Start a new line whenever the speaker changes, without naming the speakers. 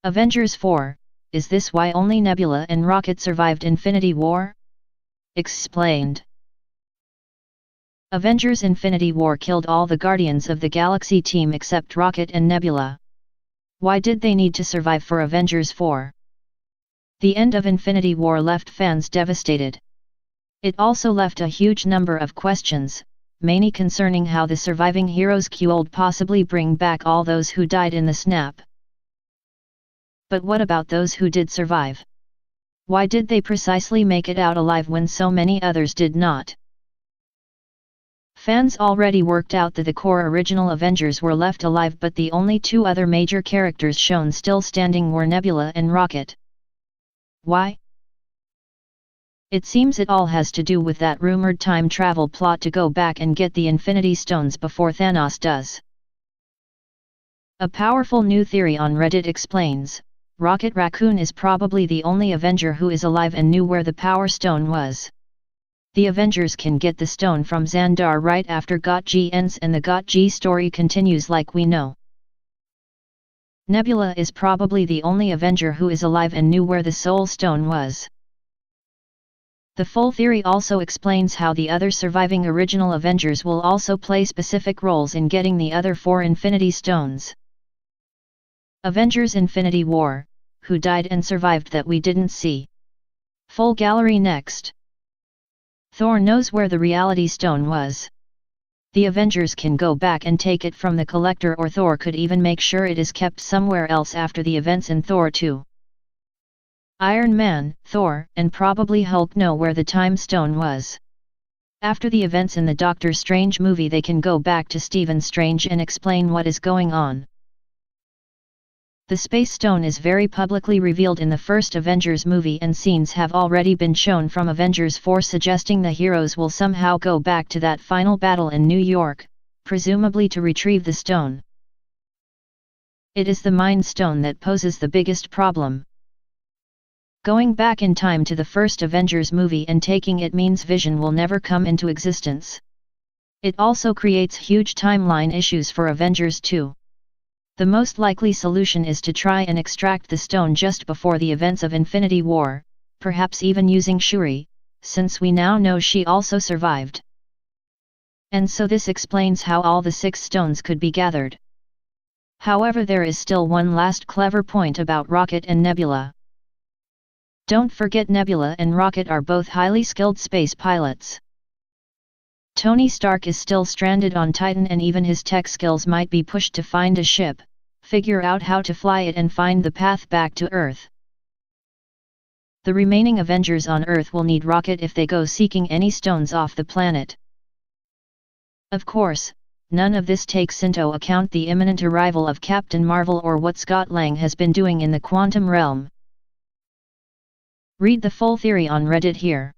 Avengers 4, is this why only Nebula and Rocket survived Infinity War? Explained. Avengers Infinity War killed all the Guardians of the Galaxy team except Rocket and Nebula. Why did they need to survive for Avengers 4? The end of Infinity War left fans devastated. It also left a huge number of questions, mainly concerning how the surviving heroes cuold possibly bring back all those who died in the snap. But what about those who did survive? Why did they precisely make it out alive when so many others did not? Fans already worked out that the core original Avengers were left alive, but the only two other major characters shown still standing were Nebula and Rocket. Why? It seems it all has to do with that rumored time travel plot to go back and get the Infinity Stones before Thanos does. A powerful new theory on Reddit explains, Rocket Raccoon is probably the only Avenger who is alive and knew where the Power Stone was. The Avengers can get the stone from Xandar right after GotG ends and the GotG story continues like we know. Nebula is probably the only Avenger who is alive and knew where the Soul Stone was. The full theory also explains how the other surviving original Avengers will also play specific roles in getting the other 4 Infinity Stones. Avengers Infinity War, who died and survived that we didn't see. Full gallery next. Thor knows where the Reality Stone was. The Avengers can go back and take it from the Collector, or Thor could even make sure it is kept somewhere else after the events in Thor 2. Iron Man, Thor, and probably Hulk know where the Time Stone was. After the events in the Doctor Strange movie, they can go back to Stephen Strange and explain what is going on. The Space Stone is very publicly revealed in the first Avengers movie, and scenes have already been shown from Avengers 4 suggesting the heroes will somehow go back to that final battle in New York, presumably to retrieve the stone. It is the Mind Stone that poses the biggest problem. Going back in time to the first Avengers movie and taking it means Vision will never come into existence. It also creates huge timeline issues for Avengers 2. The most likely solution is to try and extract the stone just before the events of Infinity War, perhaps even using Shuri, since we now know she also survived. And so this explains how all the 6 stones could be gathered. However, there is still one last clever point about Rocket and Nebula. Don't forget, Nebula and Rocket are both highly skilled space pilots. Tony Stark is still stranded on Titan, and even his tech skills might be pushed to find a ship, figure out how to fly it, and find the path back to Earth. The remaining Avengers on Earth will need Rocket if they go seeking any stones off the planet. Of course, none of this takes into account the imminent arrival of Captain Marvel or what Scott Lang has been doing in the quantum realm. Read the full theory on Reddit here.